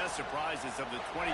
best surprises of the 2024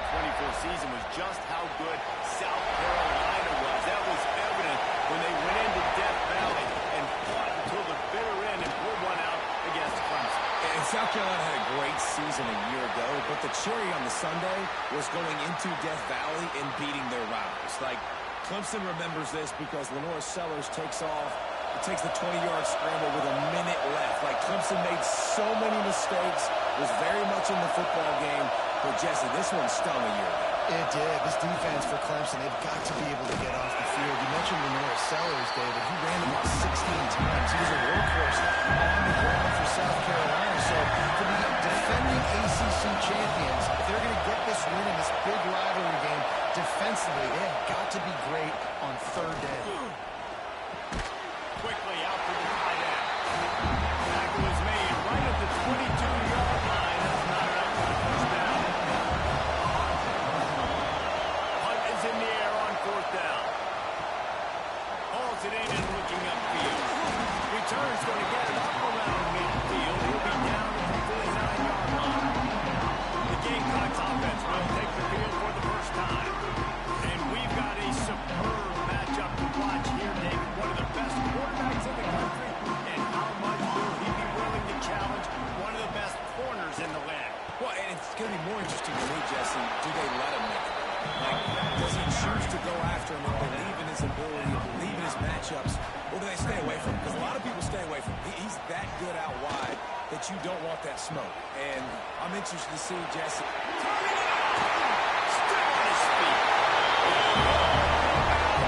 season was just how good South Carolina was. That was evident when they went into Death Valley and fought until the bitter end and pulled one out against Clemson. And South Carolina had a great season a year ago, but the cherry on the sundae was going into Death Valley and beating their rivals. Like, Clemson remembers this because Lenore Sellers takes off. It takes the 20-yard scramble with a minute left. Like, Clemson made so many mistakes, was very much in the football game. But, Jesse, this one stung a year ago. It did. This defense for Clemson, they've got to be able to get off the field. You mentioned Lenore Sellers, David. He ran the ball 16 times. He was a workhorse on the ground for South Carolina. So, for the defending ACC champions, if they're going to get this win in this big rivalry game defensively, they have got to be great on third down. Quickly out to the tight end. Tackle is made right at the 22-yard line. That's not enough for the first down. Hunt is in the air on fourth down. Hauls it in and looking upfield. Return's going to get it up around midfield. He'll be down at the 49-yard line. The Gamecocks offense will take the field for the first time. And we've got a superb matchup to watch here, David. One of the best quarterbacks in the country. And how much will he be willing to challenge one of the best corners in the land? Well, and it's going to be more interesting to me, Jesse, do they let him make it? Like, does he choose to go after him and believe in his ability, believe in his matchups, or do they stay away from him? Because a lot of people stay away from him. He's that good out wide that you don't want that smoke. And I'm interested to see, Jesse. Turning it up! Still on his feet.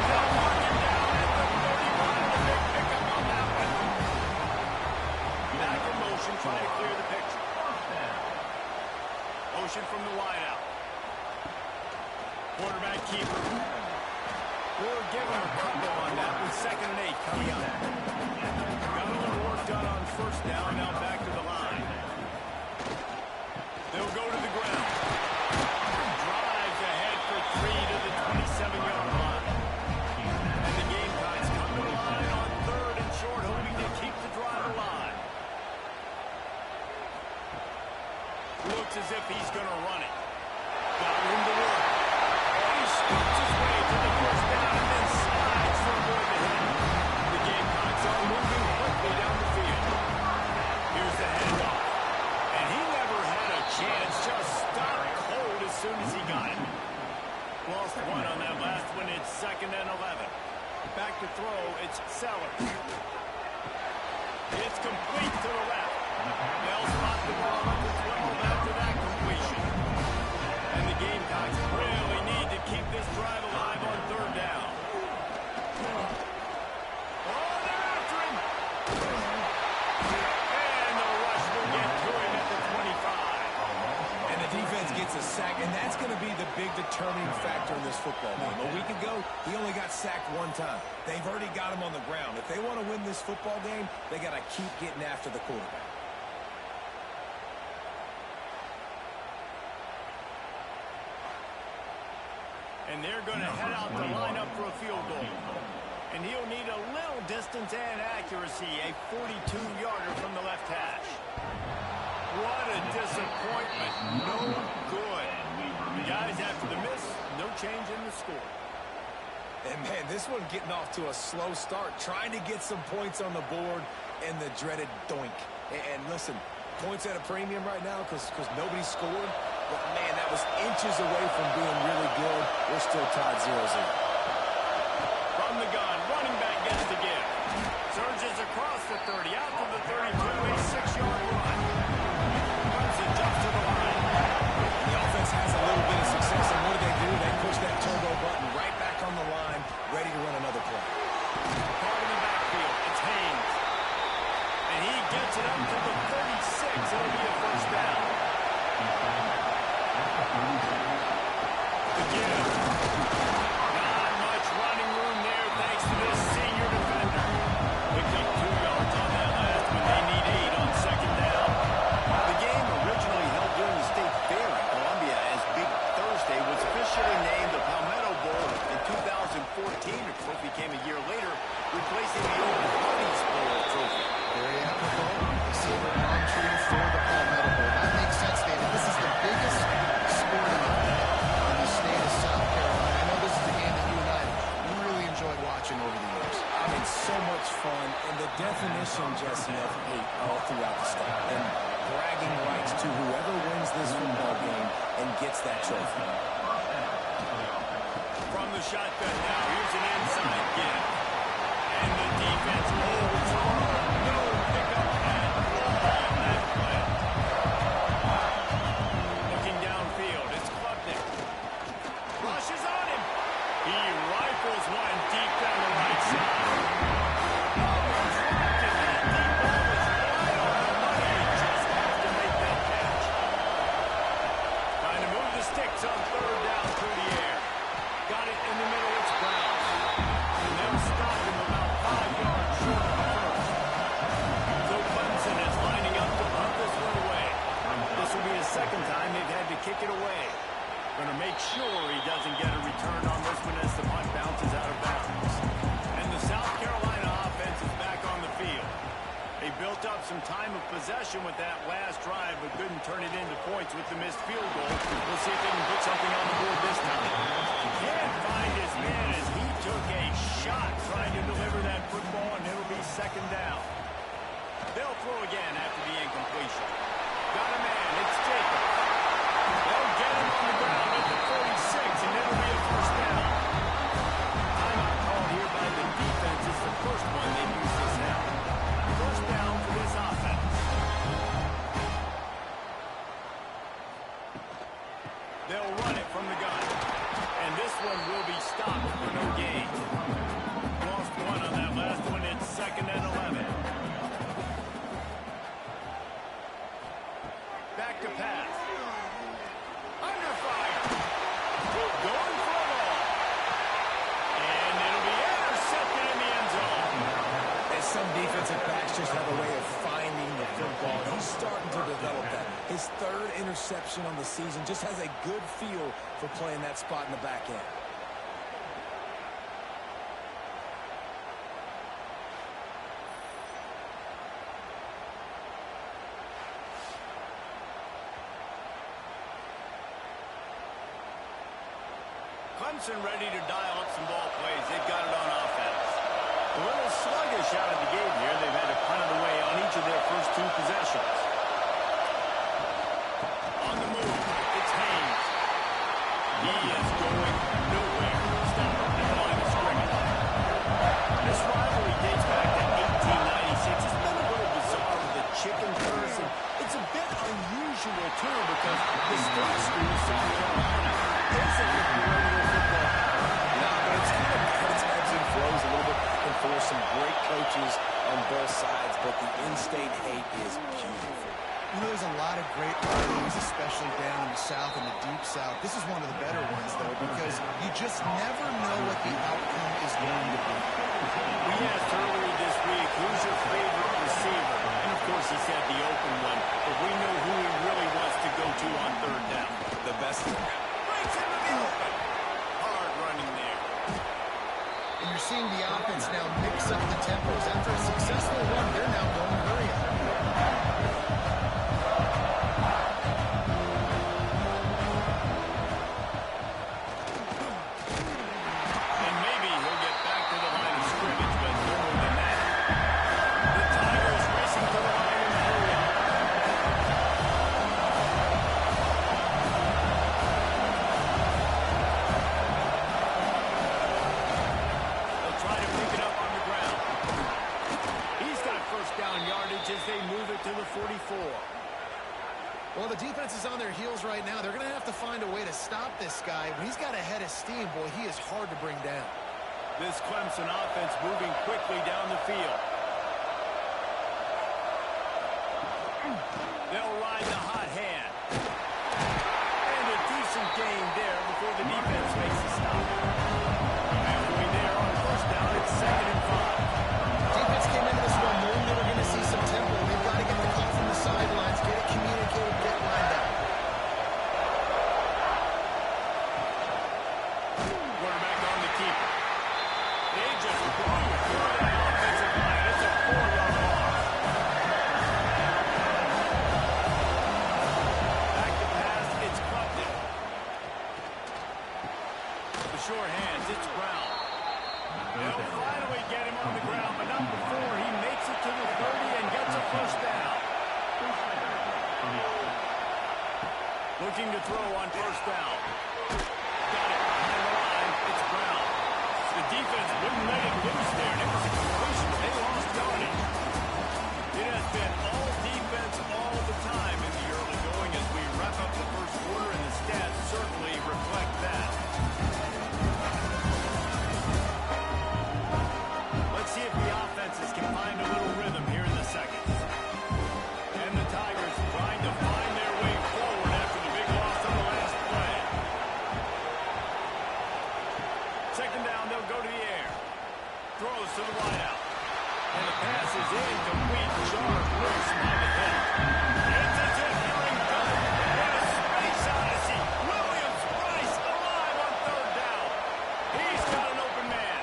They'll mark him down at the 31. The big pickup on that one. Back in motion, trying to clear the picture. Motion from the wideout. Quarterback keeper. We're giving a couple on that with 2nd and 8 coming up. Got a little work done on first down, now back to the line. They'll go to the ground. Drives ahead for 3 to the 27-yard line. And the Gamecocks come to the line on 3rd and short, hoping to keep the drive alive. Looks as if he's going to run it. Got room to work. He scoots his way to the first down and then slides to avoid the hit. The Gamecocks are moving quickly down the field. Here's the handoff. And he never had a chance, just stopped cold as soon as he got it. Lost one on that last one. It's 2nd and 11. Back to throw, it's Sellers. It's complete to the left. They'll spot the ball at the 12 after that completion. And the Gamecocks really need to keep this drive alive on 3rd down. Oh, they're after him! And the rush will get to him at the 25. And the defense gets a sack, and that's going to be the big determining factor in this football game. A week ago, he only got sacked 1 time. They've already got him on the ground. If they want to win this football game, they got to keep getting after the quarterback. And they're going to head out to line up for a field goal. And he'll need a little distance and accuracy, a 42-yarder from the left hash. What a disappointment. No good. The guys after the miss, no change in the score. And, man, this one getting off to a slow start, trying to get some points on the board, and the dreaded doink. And listen, points at a premium right now because nobody scored. But, man, that was inches away from being really good. We're still tied 0-0. From the gun, running back gets the give. Surges across the 30, out to the 32, a 6-yard run. Clemson jumps to the line. The offense has a little bit of success, and what do? They push that turbo button right back on the line, ready to run another play. Caught in the backfield, it's Haynes. And he gets it up to the 36. It'll be a first down. The give. Not fun and the definition, Jesse, of hate all throughout the state. And bragging rights to whoever wins this football game and gets that trophy. From the shotgun now, here's an inside give. And the defense holds hard. No pickup at all on that play. Looking downfield, it's Klubnik. Rushes on him. He rifles one deep down the right side. On third down through the air. Got it in the middle, it's Brown. And them stopped him about 5 yards short of the first. So Clemson is lining up to punt this one away. This will be the second time they've had to kick it away. Going to make sure he doesn't get a return on this one as the punt bounces out of bounds. And the South Carolina offense is back on the field. They built up some time of possession with that last drive, but couldn't turn it into points with the missed field goal. We'll see if they can put something on the board this time. Can't find his man as he took a shot trying to deliver that football, and it'll be second down. They'll throw again after the incompletion. Got a man, it's Jacobs. They'll get him on the ground at the 46, and it'll be a first down. Timeout called here by the defense. It's the first one they've used this now. First down for this offense. They'll run it from the gun. And this one will be stopped for no gain. Lost one on that last one. It's 2nd and 11. Back to pass. Under fire. Going for a ball. And it'll be intercepted in the end zone. Some defensive backs just have a way of finding the football. He's starting to develop that. His 3rd interception on the season, just has a good feel for playing that spot in the back end. Clemson ready to dial up some ball plays. They've got it on offense. A little sluggish out of the gate here. They've had to punt it away on each of their first 2 possessions. On the move, it's Haynes. He is going nowhere. Stop at the line of scrimmage. This rivalry dates back to 1896. It's been a little bizarre with the chicken curse. It's a bit unusual, too, because the state school, South Carolina, isn't a regular football. No, but it's kind of its ebbs and flows a little bit. And for some great coaches on both sides, but the in-state hate is beautiful. You know, there's a lot of great rivalries, especially down in the South and the Deep South. This is one of the better ones, though, because you just never know what the outcome is going to be. We asked earlier this week, who's your favorite receiver? And, of course, he said the open one, but we know who he really wants to go to on 3rd down. The best of them. Breaks into the open. Hard running there. And you're seeing the offense now mix up the tempos. After a successful run, they're now going hurry up. And maybe he'll get back to the line of scrimmage, but no more than that. The Tigers racing to the line in a hurry up. Try to pick it up on the ground. He's got first down yardage as they move it to the 44. Well, the defense is on their heels right now. They're going to have to find a way to stop this guy. When he's got a head of steam, boy, he is hard to bring down. This Clemson offense moving quickly down the field. They'll ride the hot hand. And a decent gain there before the defense makes a stop. Halfway there on first down, it's 2nd and 5. Defense came into this one knowing they were going to see some tempo. They've got to get the call from the sidelines, get it communicated, get lined up. Quarterback on the keeper. They just blew through that offensive line. It's a 4-yard loss. Back to pass, it's Klubnik. The short hands, it's Brown. They'll finally get him on the ground, but not before he makes it to the 30 and gets a first down. Looking to throw on first down. Got it behind the line. It's Brown. The defense wouldn't let him loose there. It was a completion. They lost yardage. It has been all defense all the time in the early going as we wrap up the first quarter, and the stats certainly reflect that. Let's see if the offenses can find a little rhythm here in the second. And the Tigers trying to find their way forward after the big loss on the last play. Second down, they'll go to the air. Throws to the wideout. And the pass is incomplete. Sharp loose on the hit. It's a differing gun. What a space odyssey. Williams-Brice alive on third down. He's got an open man.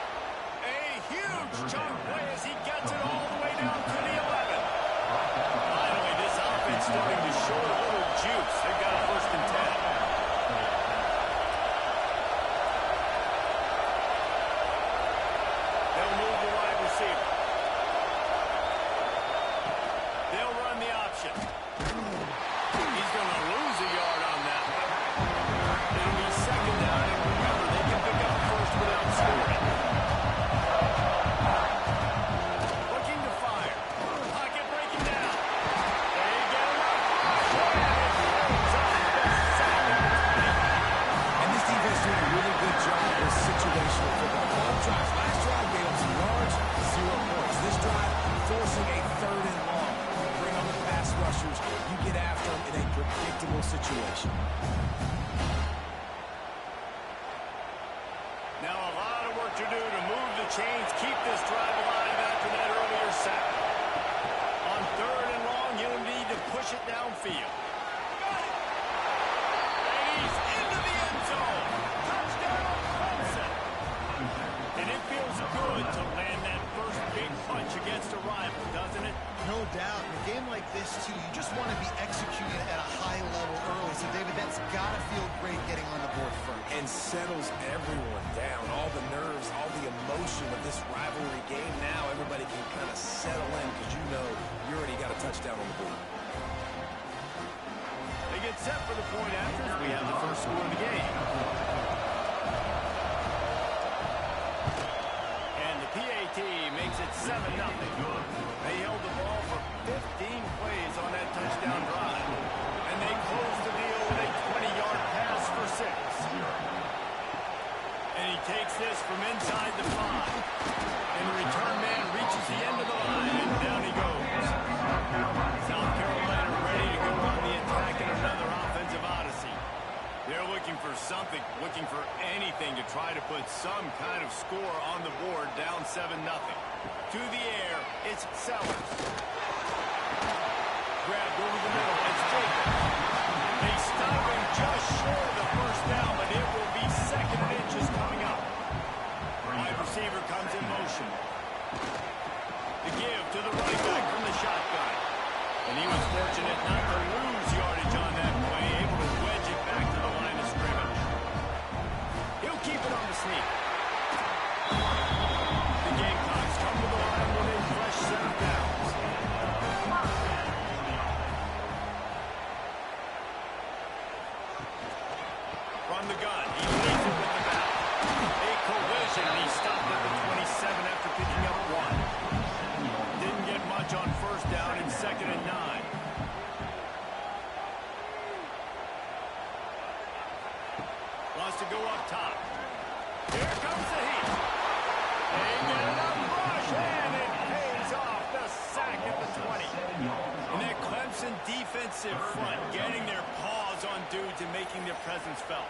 A huge chunk play as he gets it all the way down to the 11. Finally, this offense starting to show a little juice. They've got a first and 10. They'll move the wide receiver. They'll run the option. He's going to lose a yard on that one. It'll be second down, and remember, they can pick up first without scoring. Looking to fire. Pocket breaking down. They get him up. And this defense doing a really good job with situational football. Ball drives. Last drive gave them some yards, 0 points. This drive forcing a third and long. Bring on the pass rushers. You get after them in a predictable situation. Now a lot of work to do to move the chains, keep this drive alive after that earlier sack. On third and long, you'll need to push it downfield. And he's into the end zone. Touchdown, Clemson. And it feels good to land that first big punch against a rival, doesn't it? No doubt. In a game like this, too, you just want to be executing at a high level early. So, David, that's got to feel great getting on the board first. And settles everyone down. All the nerves, all the emotion of this rivalry game. Now everybody can kind of settle in because you know you already got a touchdown on the board. They get set for the point after as we have the first score of the game. And the PAT makes it 7-0. They held the ball for 15 plays on that touchdown drive. And they closed the deal with a 20-yard pass for 6. And he takes this from inside the 5. And the return man reaches the end of the line, and down he goes. South Carolina ready to go on the attack in another offensive odyssey. They're looking for something, looking for anything to try to put some kind of score on the board, down 7-0. To the air, it's Sellers. Grabbed over the middle, it's Jacobs. They stop him just short of the first down, but it will be second and inches coming up. Wide receiver comes in motion. The give to the running back from the shotgun. And he was fortunate not to lose yardage on that play, able to wedge it back to the line of scrimmage. He'll keep it on the sneak. The Gamecocks come to the line with a fresh set of downs. From the gun, he leads it with the bat. A collision, and he stopped at the 27 after picking up 1. Didn't get much on first down in second and 9. Wants to go up top. Here comes the heat. They get it up, rush, and it pays off the sack at the 20. And that Clemson defensive front getting their paws on dudes and making their presence felt.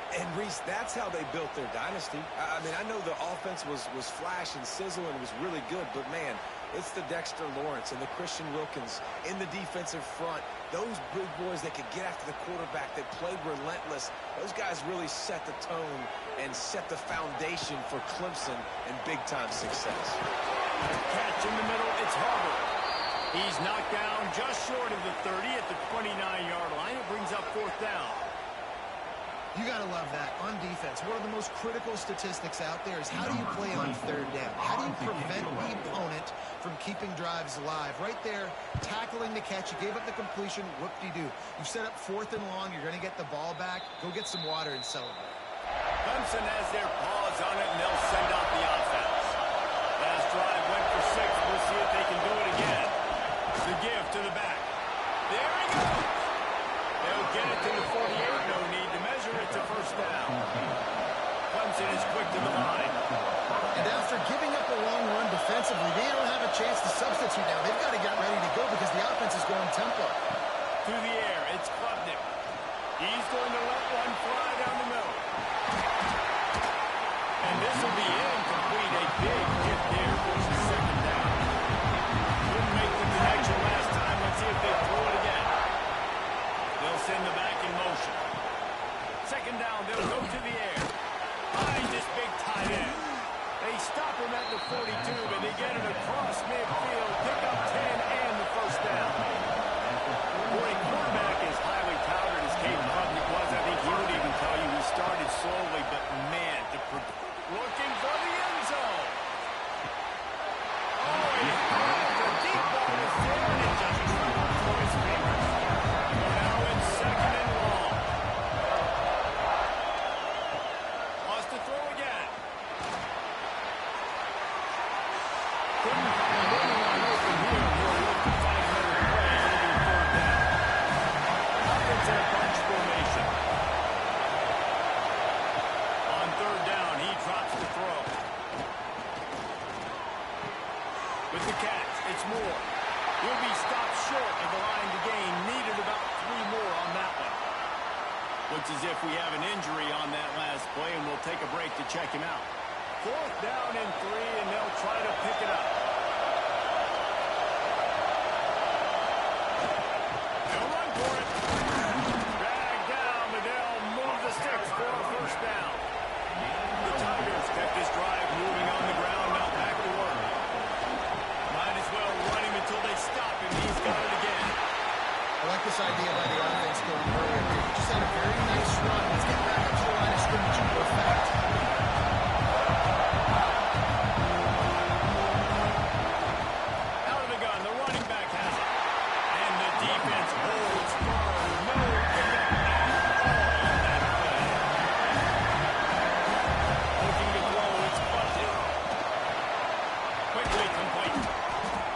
And, Reese, that's how they built their dynasty. I mean, I know the offense was flash and sizzle and was really good, but, man, it's the Dexter Lawrence and the Christian Wilkins in the defensive front. Those big boys that could get after the quarterback, that played relentless, those guys really set the tone and set the foundation for Clemson and big-time success. Catch in the middle, it's Harvard. He's knocked down just short of the 30 at the 29-yard line. It brings up fourth down. You got to love that. On defense, one of the most critical statistics out there is how do you play on third down? How do you prevent the opponent from keeping drives alive? Right there, tackling the catch. You gave up the completion. Whoop-de-doo. You set up 4th and long. You're going to get the ball back. Go get some water and celebrate. Clemson has their paws on it, and they'll send out the offense. Last drive went for 6. We'll see if they can do it again. The give to the back. There he goes. They'll get it to the 48. No need to measure it to first down. Clemson is quick to the line. And after giving up a long run defensively, they don't have a chance to substitute now. They've got to get ready to go because the offense is going tempo. Through the air, it's Klubnik. He's going to let one fly down the middle. And this will be incomplete. A big hit there forces 2nd down. Couldn't make the connection last time. Let's see if they throw it again. They'll send the back in motion. 2nd down, they'll go to the air. Find this big tight end. They stop him at the 42, but they get it across midfield. Pick up 10 and the first down. Boy, quarterback is highly touted as Cade Klubnik was. I think he would even tell you he started slowly, but man, looking for the end zone. Oh, the deep ball is there, and it just traveled for his fingers. Now it's 2nd and long. Wants to throw again. Couldn't find anyone open here. He'll look to find another play. It'll be 3rd down. Offense in a bunch formation. On 3rd down, he drops the throw. With the catch, it's Moore. He'll be stopped short of the line to gain. Needed about 3 more on that one. Looks as if we have an injury on that last play, and we'll take a break to check him out. 4th down and 3, and they'll try to pick it up. They'll run for it. Drag down, but they'll move the sticks for a first down. The Tigers kept this drive moving on the ground, now back to work. Might as well run him until they stop him. He's got it again. I like this idea by the offense going earlier. They just had a very nice run. Let's get back up to the line of scrimmage and go fast. Out of the gun, the running back has it. And the defense holds firm. No pickup on that play. Looking to throw, it's bunted. Quickly complete.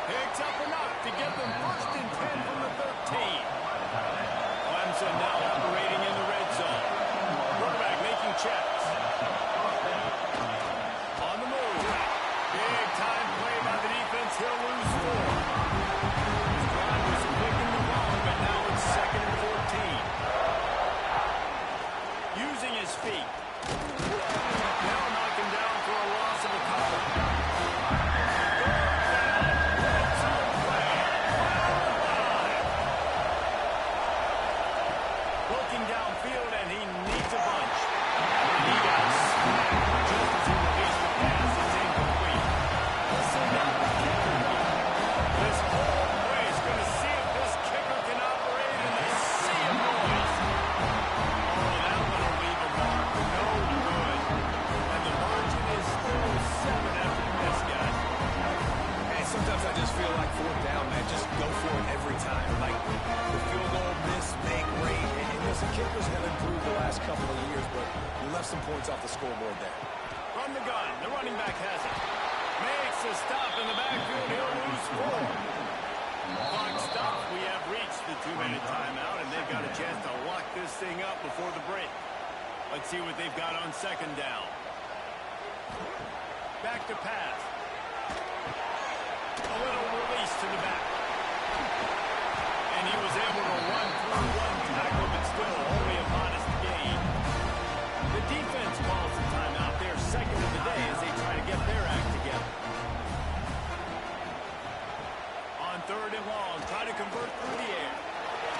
Picks up enough to get them 1st and 10 from the 13. Clemson now operating in the red zone. Quarterback making checks. On the move. Big time play by the defense. He'll lose 4. His drive was quick in the wrong, but now it's 2nd and 14. Using his feet. Now knock him down for a loss of a couple. 3rd down. Red zone play. Looking downfield, and he needs a bunch. He got smacked just as he released the pass. It's incomplete. We'll send out the kicker here. This whole play is going to see if this kicker can operate in the sea of noise. Oh, that one will leave a mark. No good. And the margin is still 7 after this, guys. Hey, sometimes I just feel like 4th down, man. Just go for it every time. Like the field goal, miss, make, rate. And listen, kickers have improved the last couple of years, but we left some points off the scoreboard there. From the gun, the running back has it. Makes a stop in the backfield. He'll lose 4. Clock stopped. We have reached the 2-minute timeout, and they've got a chance to lock this thing up before the break. Let's see what they've got on 2nd down. Back to pass. A little release to the back. And he was able to run through one tackle, but still only a modest gain. The defense calls the timeout. They're 2nd of the day as they try to get their act together. On 3rd and long, try to convert through the air.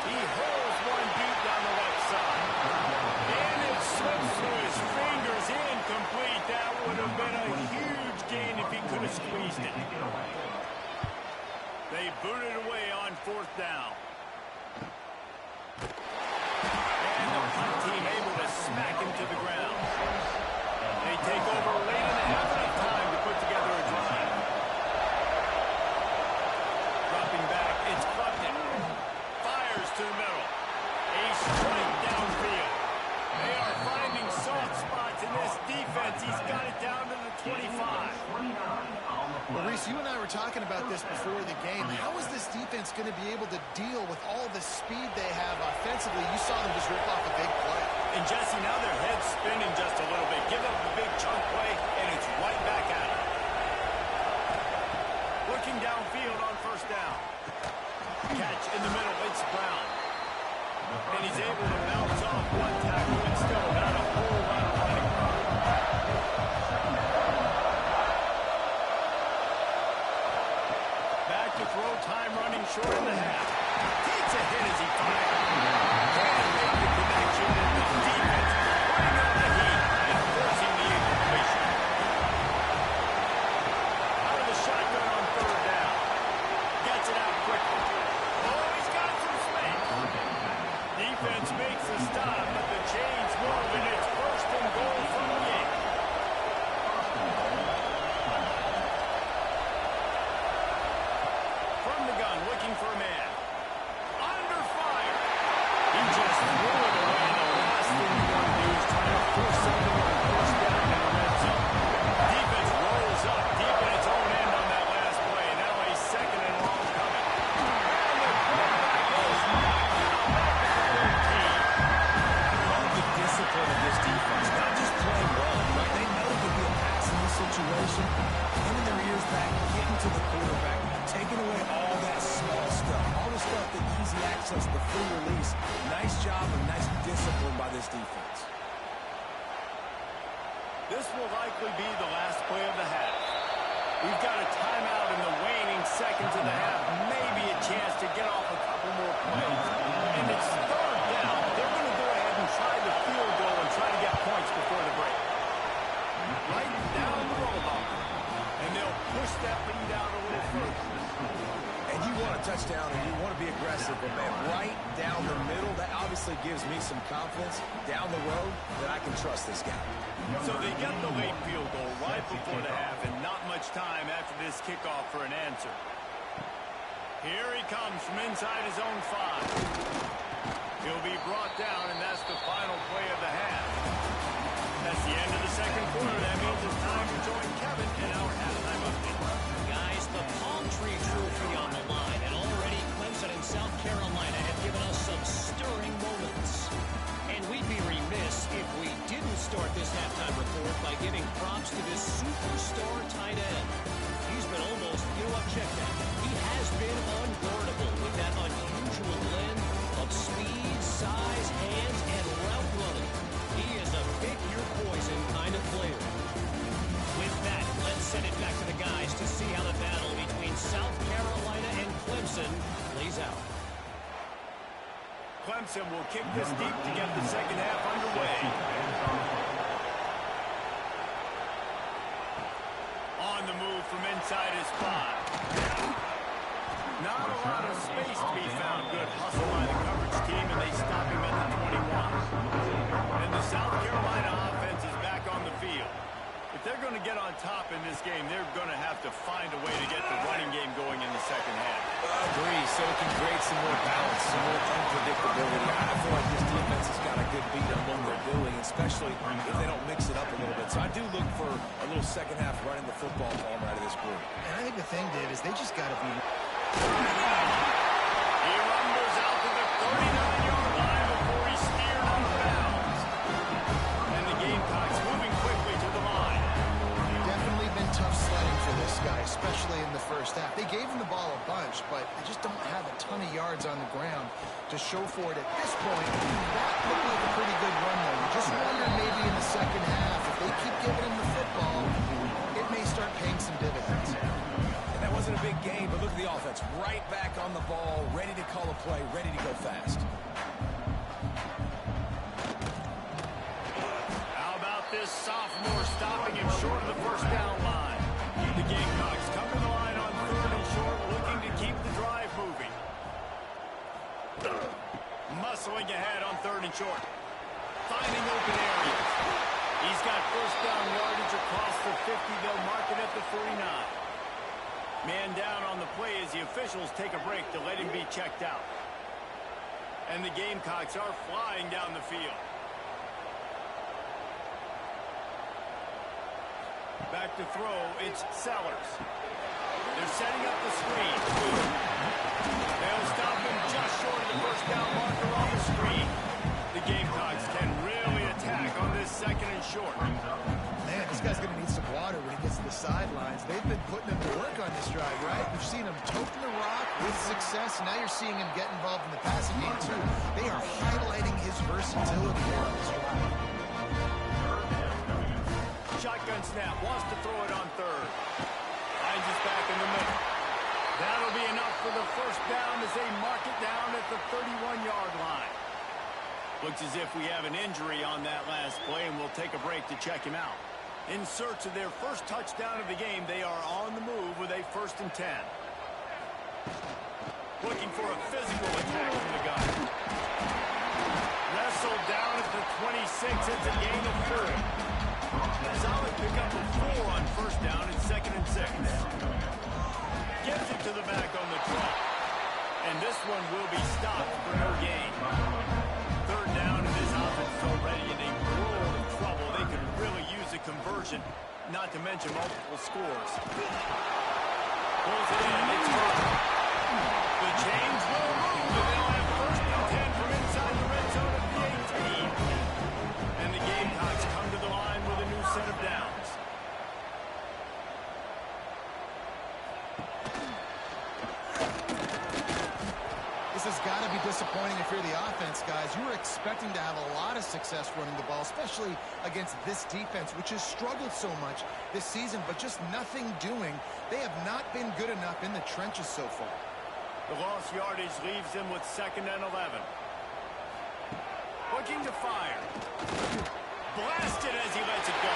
He holds one deep down the left side. And it slips through his fingers. Incomplete. That would have been a huge gain if he could have squeezed it. They booted away on 4th down. And the punt team able to smack Well, Reese, you and I were talking about this before the game. How is this defense going to be able to deal with all the speed they have offensively? You saw them just rip off a big play. And, Jesse, now their head's spinning just a little bit. Give up a big chunk play, and it's right back at it. Looking downfield on first down. Catch in the middle. It's Brown. And he's able to bounce off one tackle and still not a whole lot of running. Back to throw, time running short in the half. Takes a hit as he fires. Can't make the connection, and the defense running out the heat and forcing the incompletion. Out of the shotgun on third down. Gets it out quickly. Oh, he's got some space. Defense makes a stop, but the chains move, and it's first and goal from the 8. From the gun, looking for a man. Under fire. He just threw it away. The last thing you want to do is try to force something on first down in the red zone. Defense rolls up deep in its own end on that last play. Now a second and long coming. And the quarterback is knocked out back to the 13. I love the discipline of this defense. Not just playing well, right? They know to be a pass in this situation. Getting their ears back, getting to the quarterback, taking away all that small stuff. All the stuff that easy access, the free release. Nice job and nice discipline by this defense. This will likely be the last play of the half. We've got a timeout in the waning seconds of the half. Maybe a chance to get off a couple more plays. And it's third down. They're going to go ahead and try the field goal and try to get points before the break. Right down the roll off. And they'll push that lead out a little further. And you want a touchdown and you want to be aggressive, but man, right down the middle, that obviously gives me some confidence down the road that I can trust this guy. So they get the late field goal right before the half, and not much time after this kickoff for an answer. Here he comes from inside his own 5. He'll be brought down, and that's the final play of the half. That's the end of the second quarter. That means it's time to join Kevin in our halftime update. Guys, the palm tree trophy on the line, and already Clemson and South Carolina have given us some stirring moments. And we'd be remiss if we didn't start this halftime report by giving props to this superstar tight end. He's been almost, you know what, check that. He has been unguardable with that unusual blend of speed, size, hands, and route running. He is a pick-your-poison kind of player. With that, let's send it back to the guys to see how the battle between South Carolina and Clemson plays out. Clemson will kick this deep to get the second half underway. On the move from inside his 5. Not a lot of space to be found. Good hustle by the coverage team, and they stop him at the 21. And the South Carolina offense is back on the field. If they're going to get on top in this game, they're going to have to find a way to get the running game going in the second half. Agree, so it can create some more balance, some more unpredictability. I feel like this defense has got a good beat on what they're doing, especially if they don't mix it up a little bit. So I do look for a little second half running the football ball out of this group. And I think the thing, Dave, is they just got to be... He rumbles out to the 39-yard line before he's steered out of bounds. And the Gamecocks moving quickly to the line. Definitely been tough sledding for this guy, especially in the first half. They gave him the ball a bunch, but they just don't have a ton of yards on the ground to show for it at this point. That looked like a pretty good run, though. You just wonder maybe in the second half, if they keep giving him the football, it may start paying some dividends. That wasn't a big game, but look at the offense. Right back on the ball, ready to call a play, ready to go fast. How about this sophomore stopping him short of the first down line? The Gamecocks come to the line on third and short, looking to keep the drive moving. Muscling ahead on third and short. Finding open areas. He's got first down yardage across the 50. They'll mark it at the 49. Man down on the play as the officials take a break to let him be checked out. And the Gamecocks are flying down the field. Back to throw, it's Sellers. They're setting up the screen. They'll stop him just short of the first down marker on the screen. The Gamecocks can really attack on this second and short. Man, this guy's going to need some water when he gets to the sidelines. They've been putting him to work on this drive, right? You've seen him toting the rock with success. Now you're seeing him get involved in the passing game, too. They are highlighting his versatility here on this drive. Shotgun snap, wants to throw it on third. Finds his back in the middle. That'll be enough for the first down as they mark it down at the 31-yard line. Looks as if we have an injury on that last play, and we'll take a break to check him out. In search of their first touchdown of the game, they are on the move with a 1st and 10. Looking for a physical attack from the gun. Wrestled down at the 26. It's a gain of 4. Solid pickup of 4 on first down and 2nd and 6. Gives it to the back on the draw. And this one will be stopped for no gain. 3rd down, and this offense is already in a world of trouble. They could really use a conversion, not to mention multiple scores. Pulls it in. It's hurt. The chains will move, and they'll have 1st and 10 from inside the red zone at the 18. And the Gamecocks come to the line with a new set of downs. This has got to be disappointing if you're the offense, guys. You were expecting to have a lot of success running the ball, especially against this defense, which has struggled so much this season, but just nothing doing. They have not been good enough in the trenches so far. The lost yardage leaves them with 2nd and 11. Looking to fire. Blasted as he lets it go.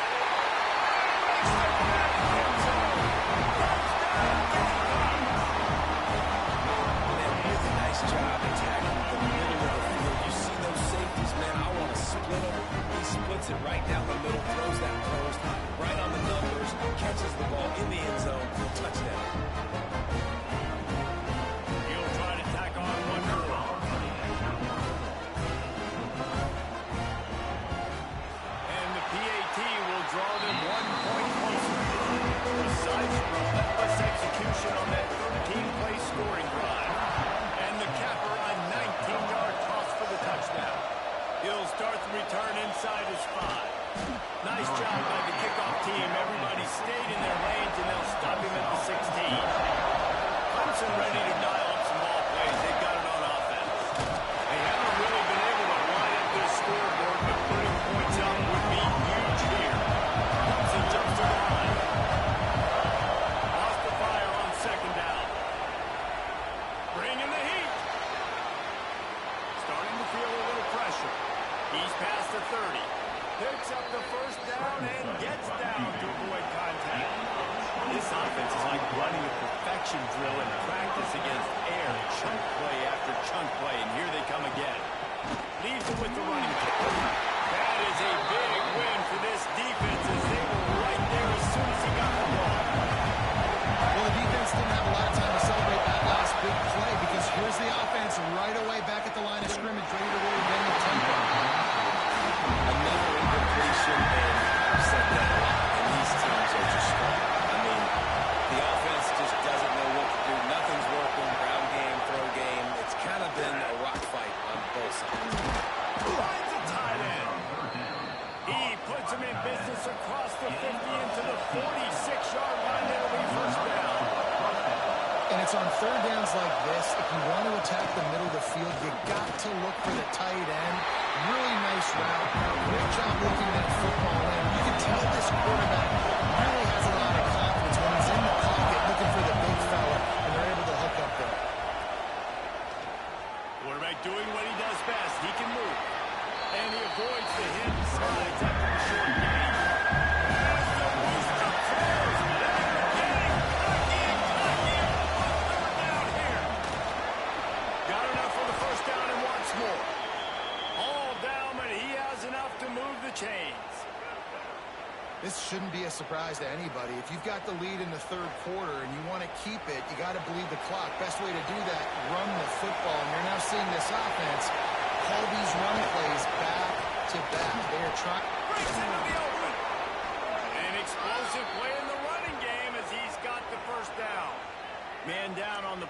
Job attacking the middle of the field. You see those safeties, man. I want to split them. He splits it right down the middle, throws that post right on the numbers, catches the ball in the end zone, touchdown. He'll try to tack on one more. And the PAT will draw them 1 point closer. Besides relentless execution on that 13-play scoring drive. A 19-yard toss for the touchdown. He'll start the return inside his 5. Nice job by the kickoff team. Everybody stayed in their lanes, and they'll stop him at the 16. Clemson ready to dial up some ball plays. They've got it on offense. They haven't really been able to line up their scoreboard, but putting points up would be huge here. Clemson jumps to the line. Lost the fire on 2nd down. Bringing the heat. Starting to feel a little pressure. He's past the 30. Picks up the first down and gets down to avoid contact. This offense is like running a perfection drill in practice against air. Chunk play after chunk play, and here they come again. Leaves it with the running back. That is a big win for this defense as they were right there as soon as he got the ball. Well, the defense didn't have a lot of time to celebrate that last big play because here's the offense right away back at the line of scrimmage, ready to really bend the tempo. Another incompletion, and I've said that a lot, and these teams are just strong. I mean, the offense just doesn't know what to do. Nothing's working. Ground game, throw game. It's kind of been a rock fight on both sides. Finds a tight end. He puts him in business across the 50 into the 46-yard line. That'll be first down. And it's on 3rd downs like this. If you want to attack the middle of the field, you got to look for the tight end. Really nice route. Great job looking that football in. You can tell this quarterback really has a lot of confidence when he's in the pocket looking for the big fella, and they're able to hook up there. Quarterback doing what he does best. He can move. And he avoids the hit and slides after the short gain. Chains. This shouldn't be a surprise to anybody. If you've got the lead in the 3rd quarter and you want to keep it, you got to bleed the clock. Best way to do that, run the football. And you're now seeing this offense call these run plays back to back. They are trying. Breaks into the open. An explosive play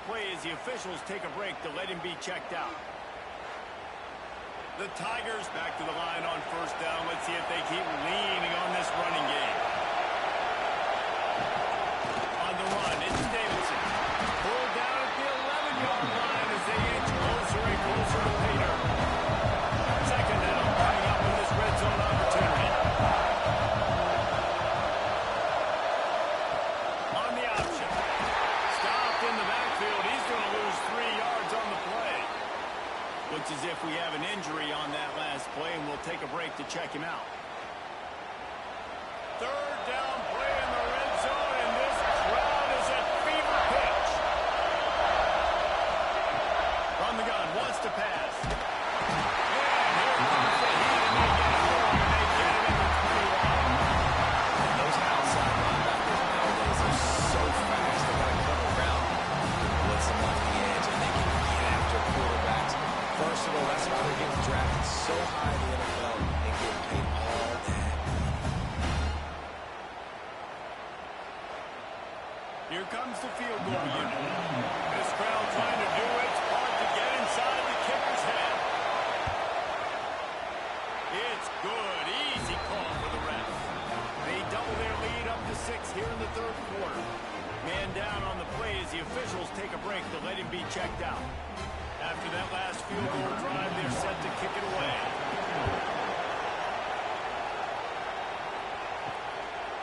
play as the officials take a break to let him be checked out. The Tigers back to the line on first down. Let's see if they keep leaning on this running game. On the run, it's Davidson. Pulled down at the 11-yard line as they inch closer and closer to Peter. Second down, coming up with this red zone opportunity. On the option. Stopped in the backfield. He's going to lose 3 yards on the play. Looks as if we have an injury on that last play, and we'll take a break to check him out. Third down play in the red zone, and this crowd is at fever pitch. From the gun, wants to pass. And here comes the heat, and they get it long, and they get it in the 21. And those outside linebackers nowadays are so fast. They got to come around, blitz them off the edge, and they can get after quarterbacks. First of all, that's why they're getting drafted so high in the NFL and getting paid all that. Here comes the field goal unit. This crowd trying to do its part to get inside the kicker's head. It's good. Easy call for the ref. They double their lead up to 6 here in the third quarter. Man down on the play as the officials take a break to let him be checked out. After that last field goal drive, they're set to kick it away.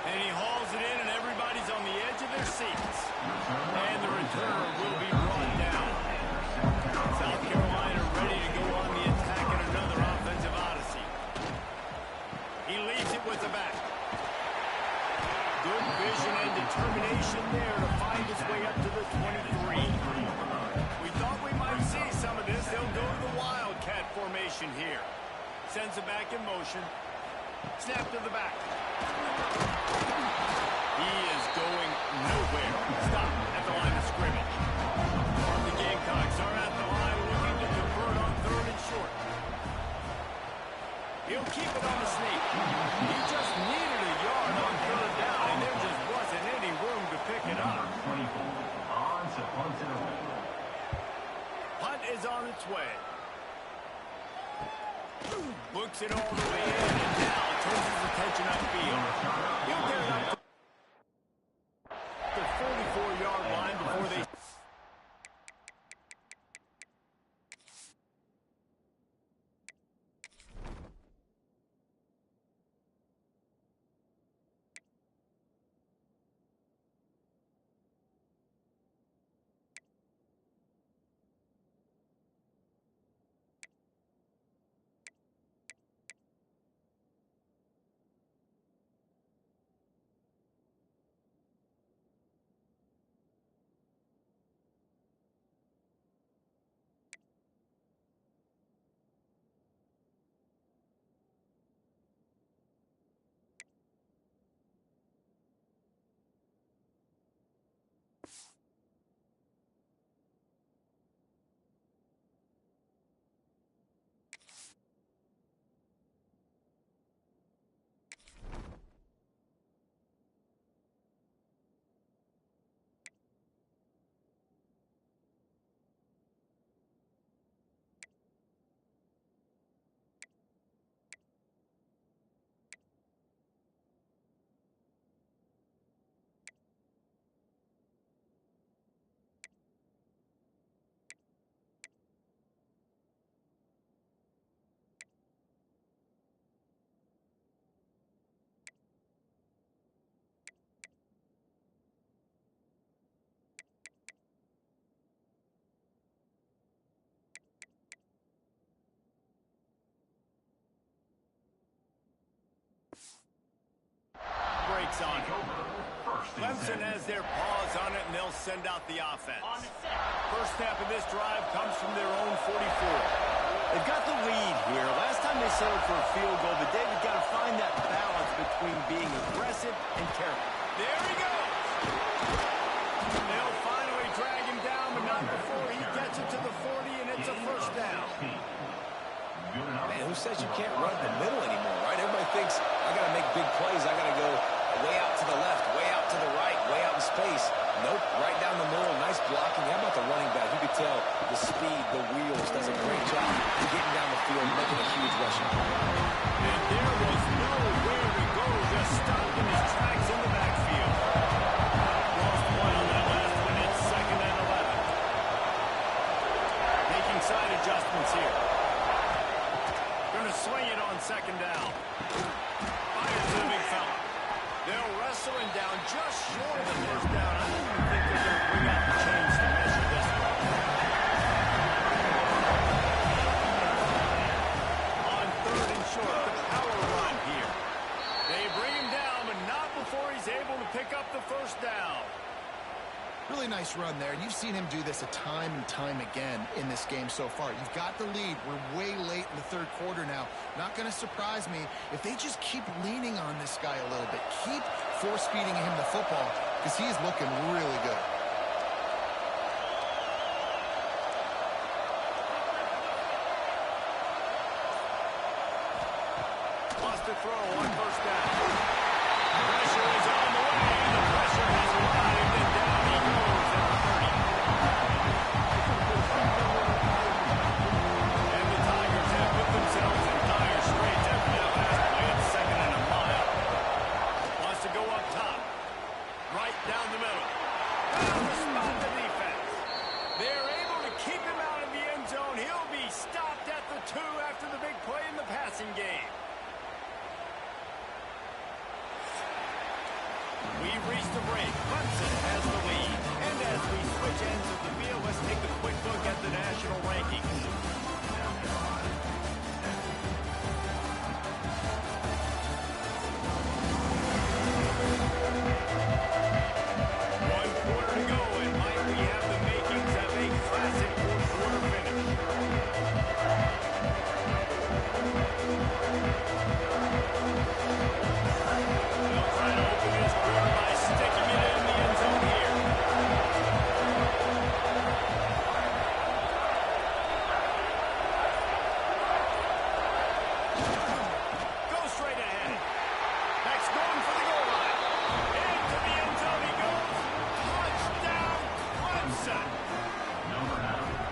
And he hauls it in, and everybody's on the edge of their seats. And the returner will be brought down. South Carolina ready to go on the attack in another offensive odyssey. He leaves it with the back. Good vision and determination there to find his way up to the 23. We thought we might see some of this. They'll go to the Wildcat formation here. Sends it back in motion. Snap to the back. He is going nowhere. Stop at the line of scrimmage. The Gamecocks are at the line looking to convert on third and short. He'll keep it on the sneak. He just needed a yard on third down, and there just wasn't any room to pick it up. Punt is on its way. Looks it all the way in, and now turns his attention upfield. He'll get it up to the 44-yard line before they... Breaks on it. Clemson has their paws on it, and they'll send out the offense. First snap of this drive comes from their own 44. They've got the lead here. Last time they settled for a field goal, but David got to find that balance between being aggressive and careful. There he goes. They'll finally drag him down, but not before he gets it to the 40, and it's a first down. Man, who says you can't run the middle anymore, right? Everybody thinks, I got to make big plays. I got to go way out to the left, way out to the right, way out in space. Nope, right down the middle. Nice blocking. How about the running wrestling down just short of the first down. I don't even think they're going to bring out the chains to measure this one. On 3rd and short, the power run here. They bring him down, but not before he's able to pick up the first down. Really nice run there, and you've seen him do this a time and time again in this game so far. You've got the lead. We're way late in the 3rd quarter now. Not going to surprise me if they just keep leaning on this guy a little bit. Keep force-feeding him the football because he's looking really good. Wants to throw on 1st down. Pressure is on the way. The pressure has arrived, and down he goes at the 30. And the Tigers have put themselves in dire straits after that last play at 2nd and a mile. Wants to go up top. Right down the middle. Down to spot the defense. They're able to keep him out of the end zone. He'll be stopped at the 2 after the big play in the passing game. We've reached the break. Clemson has the lead. And as we switch ends of the field, let's take a quick look at the national rankings. One quarter to go, and might we have the makings of a classic 4th quarter finish. They'll try to open this quarter by sticking it in the end zone here. Go straight ahead. That's going for the goal line. Into the end zone he goes. Touchdown, Clemson.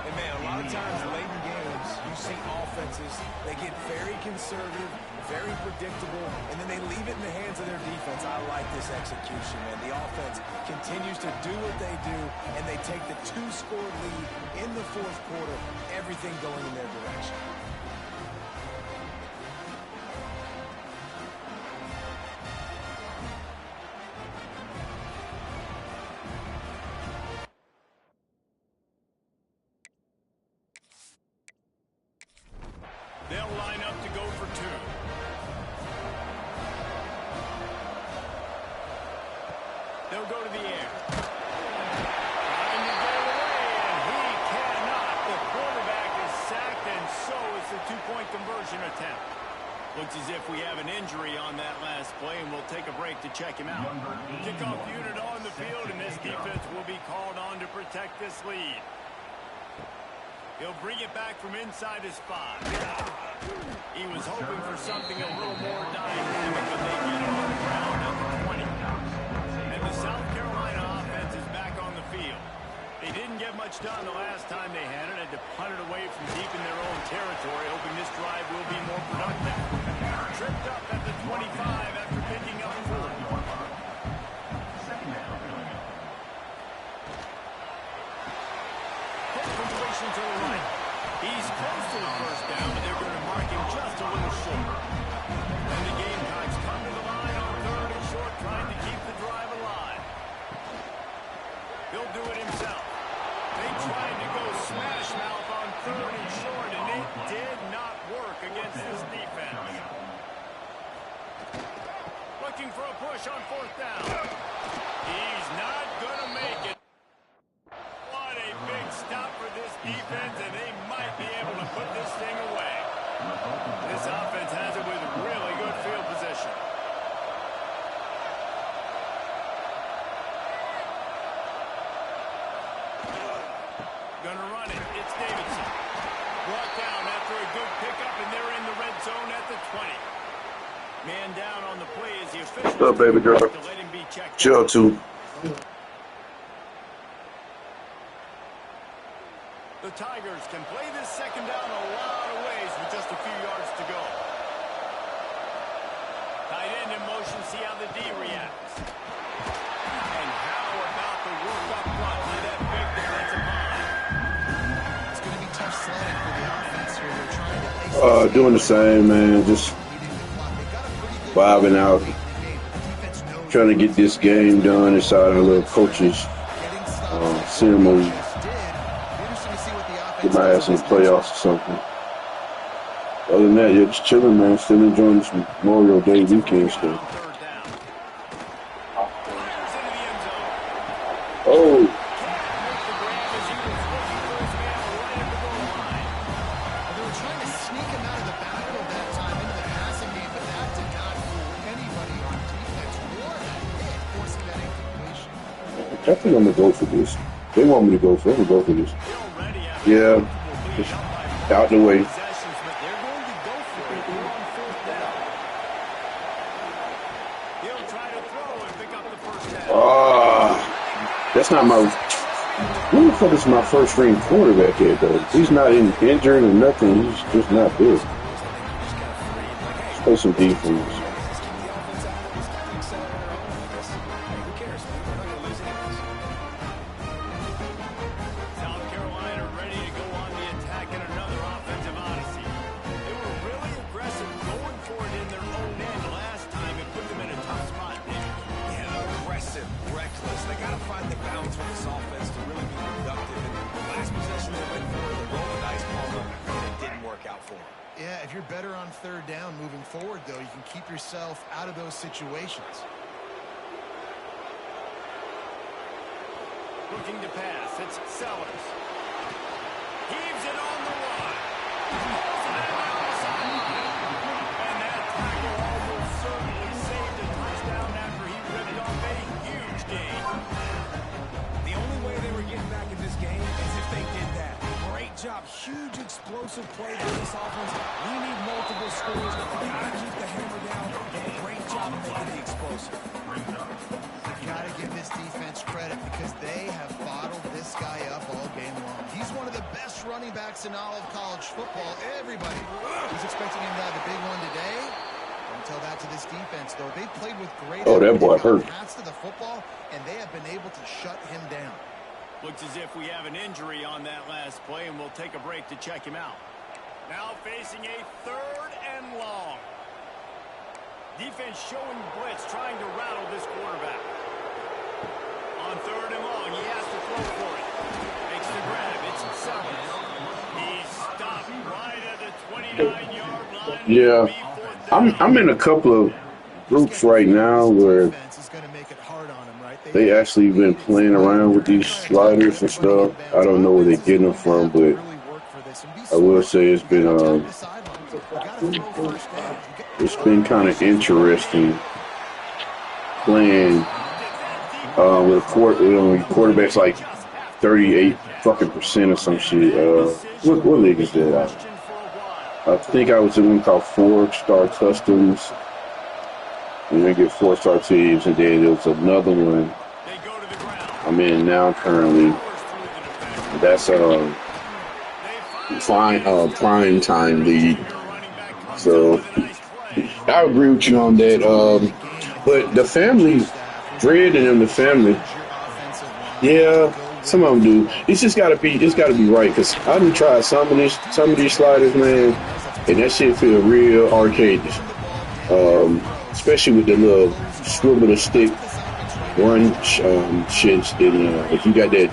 And man, a lot of times late in games, you see offenses, they get very conservative, very predictable, and then they leave it in the hands of their defense. I like this execution, man. The offense continues to do what they do, and they take the 2-score lead in the 4th quarter, everything going in their direction. They'll line up to go for 2. They'll go to the air. Trying to get away, and he cannot. The quarterback is sacked, and so is the 2-point conversion attempt. Looks as if we have an injury on that last play, and we'll take a break to check him out. Kickoff unit on the field, and this defense will be called on to protect this lead. He'll bring it back from inside his 5. He was hoping for something a little more dynamic, but they get it on the ground at the 20. And the South Carolina offense is back on the field. They didn't get much done the last time they had it. Had to punt it away from deep in their own territory, hoping this drive will be more productive. Tripped up at the 25 after picking up 4. Completion to the right. He's close to the first down, but they're going to mark him just a little short. And the Gamecocks come to the line on 3rd and short, trying to keep the drive alive. He'll do it himself. They tried to go smash mouth on 3rd and short, and it did not work against this defense. Looking for a push on 4th down. He's not going to make it. What a big stop for this defense, and they might be able to put this thing away. This offense has it with really good field position. Gonna run it. It's Davidson. Brought down after a good pickup, and they're in the red zone at the 20. Man down on the play as the officials. What's up, baby girl? To let him be checked. Chill, too. The Tigers can play this 2nd down a lot of ways with just a few yards to go. Tight end in motion, see how the D reacts. And how about the work up front by that big defensive line? It's going to be tough sledding for the offense here. They're trying to Doing the same, man. Just vibing out. The defense knows trying to get this game done inside a little coaches ceremony. Get my ass in the playoffs or something. Other than that, yeah, just chilling, man. Still enjoying this Memorial Day weekend still. Oh. I think I'm going to go for this. They want me to go for it. I'm going to go for this. Yeah. Just out the way. That's not my... Who the fuck is my first string quarterback here, though? He's not injured or nothing. He's just not good. Let's play some defense. Out of those situations. Looking to pass, it's Sellers. Heaves it on the line. And that tackle almost certainly saved a touchdown after he ripped off a huge gain. The only way they were getting back in this game is if they did that. Great job. Huge explosive play by this offense. We need multiple scores. We gotta keep the hammer down. Great job making it explosive. You gotta give this defense credit because they have bottled this guy up all game long. He's one of the best running backs in all of college football. Everybody who's expecting him to have a big one today. Don't tell that to this defense, though. They played with great that boy hurt. pass to the football, and they have been able to shut him down. Looks as if we have an injury on that last play, and we'll take a break to check him out. Now facing a 3rd and long. Defense showing blitz, trying to rattle this quarterback. On 3rd and long, he has to throw for it. Makes the grab. It's Sellers. He's stopped right at the 29-yard line. Yeah, I'm in a couple of groups right now where they actually been playing around with these sliders and stuff. I don't know where they're getting them from, but I will say it's been kind of interesting playing with quarterbacks like 38% or some shit. What league is that? I think I was in one called 4-Star Customs. And they get 4-star teams, and then there was another one I'm in now currently. That's prime time league. So I agree with you on that. But the family, Fred and them, the family, yeah, some of them do. It's gotta be right, because I done tried some of these sliders, man, and that shit feel real arcadish. Especially with the little swivel the stick run shits. If you got that,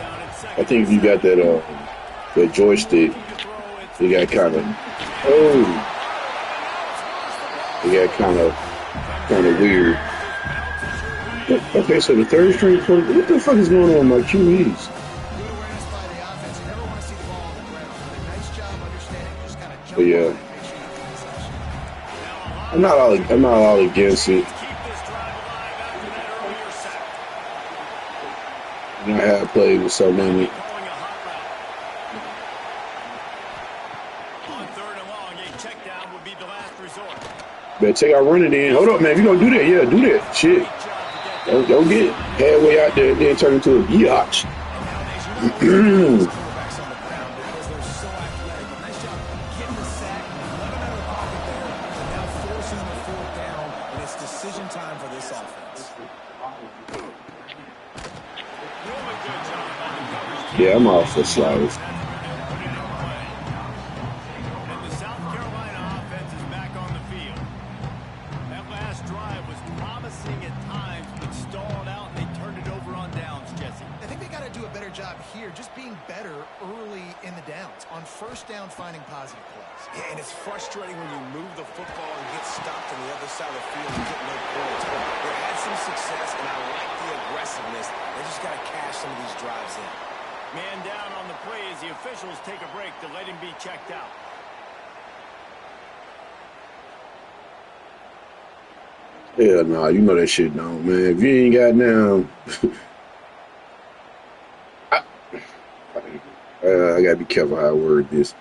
I think if you got that joystick, you got kind of weird. Okay, so the 3rd string point. What the fuck is going on with my QEs? But yeah. I'm not all against it. I have played with so many. Better take our running in. Hold up, man. If you gonna do that, yeah, do that. Shit. Don't get halfway out there and then turn into a biatch. Yeah, I'm off for sliders. And the South Carolina offense is back on the field. That last drive was promising at times, but do a better job here, just being better early in the downs. On first down, finding positive plays. Yeah, and it's frustrating when you move the football and get stopped on the other side of the field and get no points. But they had some success, and I like the aggressiveness. They just got to cash some of these drives in. Man down on the play as the officials take a break to let him be checked out. Hell nah, you know that shit don't, man. If you ain't got down, I gotta be careful how I word this.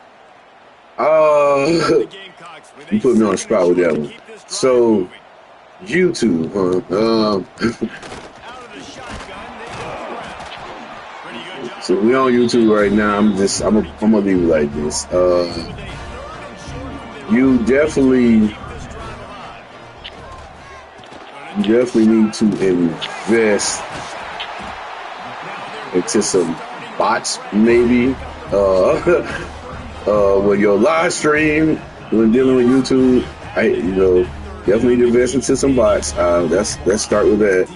You put me on the spot with that one. So, YouTube, so we on YouTube right now. I'm gonna leave it like this. You definitely need to invest into some bots, maybe. With your live stream when dealing with YouTube, definitely need to invest into some bots. Let's start with that,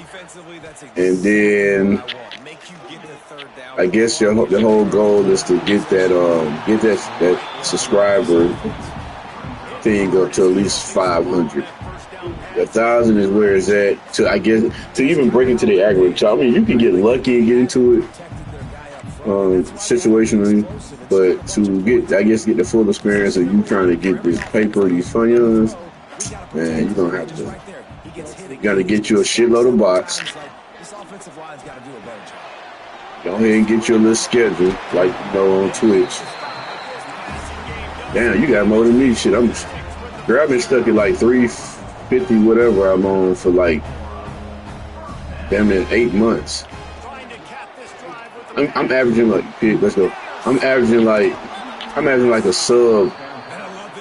and then I guess the whole goal is to get that subscriber thing up to at least 500. 1,000 is where it's at. To even break into the aggregate. I mean, you can get lucky and get into it situationally, but to get the full experience of you trying to get this paper, these funds, man, you're gonna have to. You gotta get you a shitload of bots. Go ahead and get your little schedule, like on Twitch. Damn, you got more than me. Shit, I've been stuck at like 350, whatever I'm on for like damn near 8 months. I'm averaging like let's go. I'm averaging like a sub,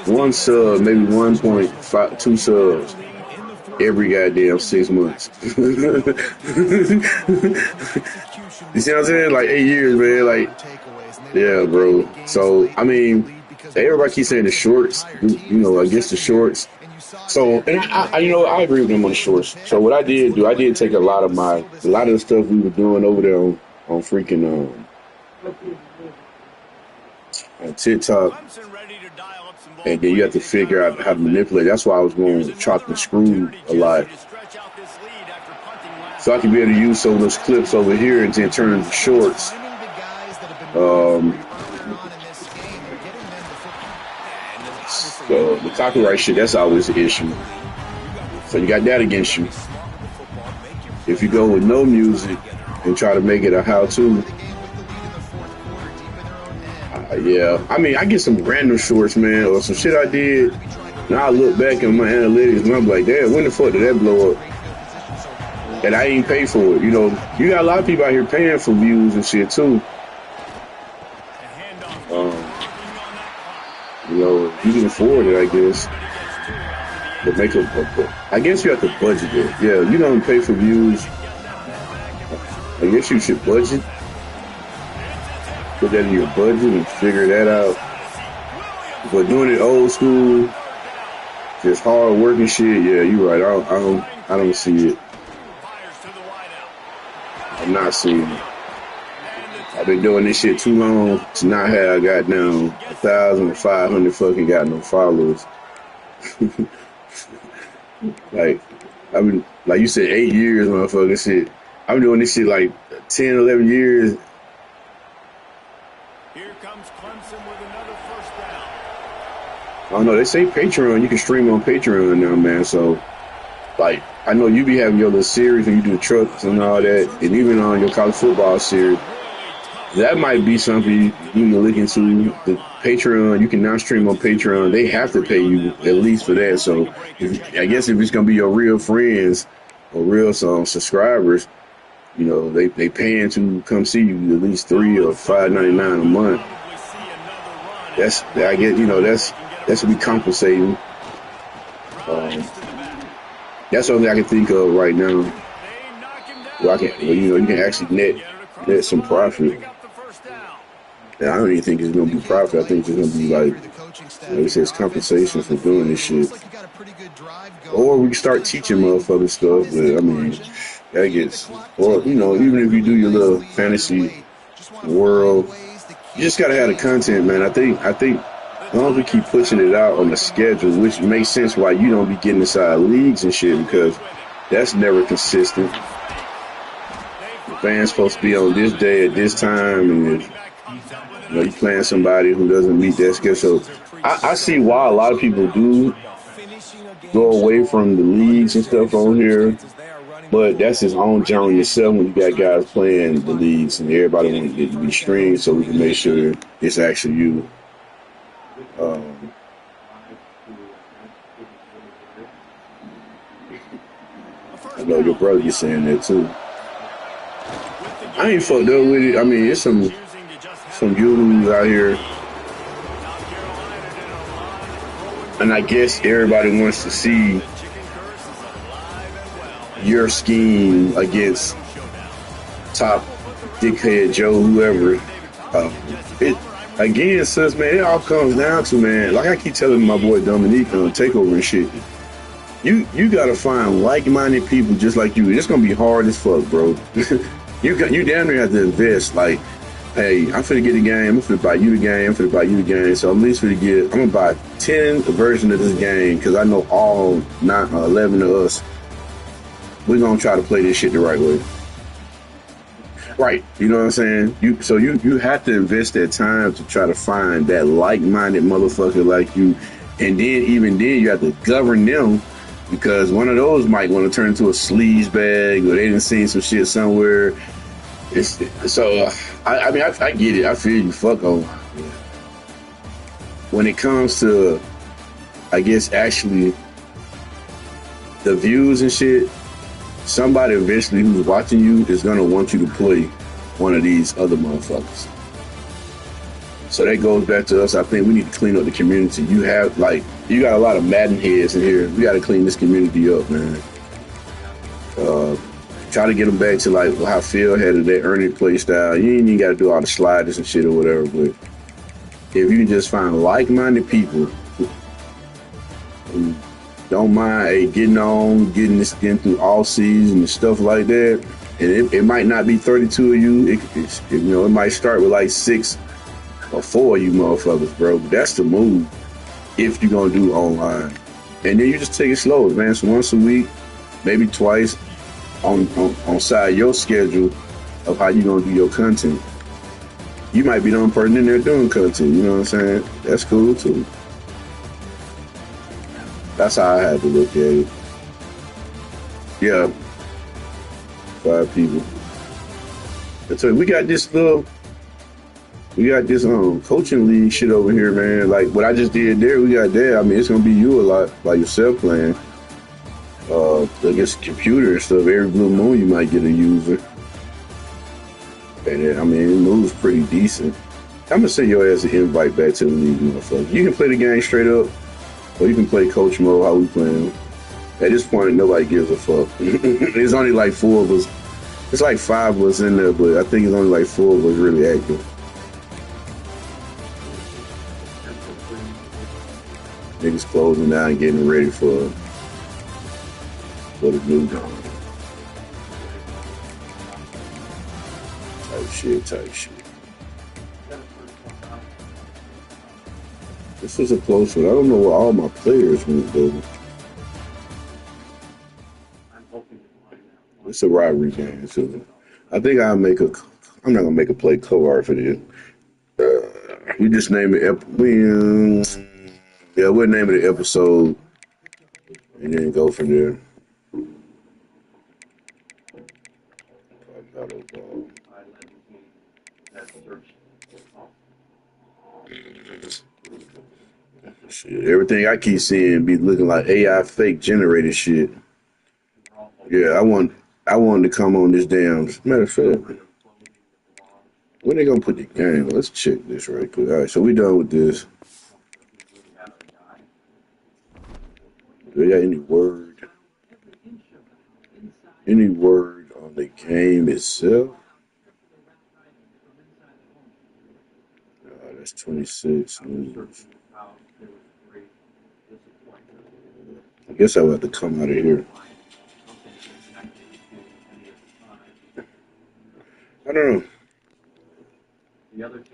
one sub, maybe 1.5, 2 subs every goddamn 6 months. You see what I'm saying? Like 8 years, man. Like, yeah, bro. So I mean, everybody keeps saying the shorts. I guess the shorts. So, and I agree with them on the shorts. So what I did take a lot of the stuff we were doing over there on freaking on TikTok, and then you have to figure out how to manipulate. That's why I was going to chop and screw a lot, so I can be able to use some of those clips over here and then turn into shorts. So the copyright shit, that's always an issue. So you got that against you. If you go with no music and try to make it a how-to, yeah. I mean, I get some random shorts, man, or some shit I did, and I look back at my analytics and I'm like, damn, when the fuck did that blow up? And I ain't pay for it. You got a lot of people out here paying for views and shit too. You can afford it, I guess. But I guess you have to budget it. Yeah, you don't pay for views. I guess you should budget. Put that in your budget and figure that out. But doing it old school, just hard working shit, yeah, you're right. I don't see it. I'm not seeing it. I've been doing this shit too long to not have goddamn 1,500 fucking got no followers. Like you said, 8 years, motherfucker. Shit. I've been doing this shit like 10, 11 years. Here comes Clemson with another first down. I don't know. They say Patreon. You can stream on Patreon now, man. So, like, I know you be having your little series and you do the trucks and all that, and even on your college football series. That might be something you can look into. The Patreon, you can now stream on Patreon. They have to pay you at least for that. So I guess if it's going to be your real friends or real subscribers, they paying to come see you at least $3 or $5.99 a month. That's be compensating. That's something I can think of right now. You can actually net some profit. Yeah, I don't even think it's gonna be profit. I think it's gonna be like it says compensation for doing this shit. Or we can start teaching motherfuckers stuff. But I mean, that gets, or even if you do your little fantasy world. You just gotta have the content, man. I think as long as we keep pushing it out on the schedule, which makes sense why you don't be getting inside leagues and shit, because that's never consistent. The fans supposed to be on this day at this time, and if, you playing somebody who doesn't meet that schedule. So I see why a lot of people do go away from the leagues and stuff on here, but that's his own journey yourself when you got guys playing the leagues and everybody wants it to be streamed so we can make sure it's actually you. I know your brother is saying that too. I ain't fucked up with it. I mean, it's some YouTubers out here, and I guess everybody wants to see your scheme against top dickhead Joe, whoever. Again, sis, man, it all comes down to, man, like I keep telling my boy Dominique on Takeover and shit, you gotta find like-minded people just like you. It's gonna be hard as fuck, bro. You damn near have to invest. Like, hey, I'm finna get the game. I'm finna buy you the game. I'm finna buy you the game. So I'm at least I'm gonna buy 10 versions of this game because I know all 11 of us, we're gonna try to play this shit the right way. Right, you know what I'm saying? You have to invest that time to try to find that like-minded motherfucker like you, and then even then you have to govern them, because one of those might want to turn into a sleaze bag, or they didn't see some shit somewhere. I mean, I get it. I feel you. Fuck on. When it comes to, I guess, actually the views and shit, somebody eventually who's watching you is going to want you to play one of these other motherfuckers. So that goes back to us. I think we need to clean up the community. You got a lot of Madden heads in here. We got to clean this community up, man. Try to get them back to like how Phil had that earning play style. You ain't even got to do all the sliders and shit or whatever, but if you can just find like-minded people who don't mind getting through all season and stuff like that, and it might not be 32 of you. It might start with like 6 or 4 of you motherfuckers, bro. But that's the move if you're gonna do online, and then you just take it slow. Advance once a week, maybe twice on side your schedule of how you gonna do your content. You might be the only person in there doing content. You know what I'm saying? That's cool too. That's how I had to look at it. Yeah. 5 people. So we got this coaching league shit over here, man. Like what I just did there, we got there. I mean, it's gonna be you a lot by yourself playing. I guess computer and stuff. Every blue moon you might get a user. And I mean, it moves pretty decent. I'm gonna send your ass an invite back to the league, motherfucker. You can play the game straight up, or you can play coach mode, how we playing. At this point, nobody gives a fuck. There's only like 4 of us. It's like 5 of us in there, but I think it's only like 4 of us really active. Niggas closing down and getting ready for the new game. Type shit. This is a close one. I don't know where all my players went, though. It's a rivalry game, so I think I'm not gonna make a play co-art for this. We just name it. We'll name it the episode, and then go from there. Shit, everything I keep seeing be looking like AI fake generated shit. Yeah, I wanted to come on this damn. Matter of fact, when they gonna put the game? Let's check this right quick. All right, so we done with this. Do they got any word? Any word on the game itself? That's 26. I guess I would have to come out of here. I don't know. the other team.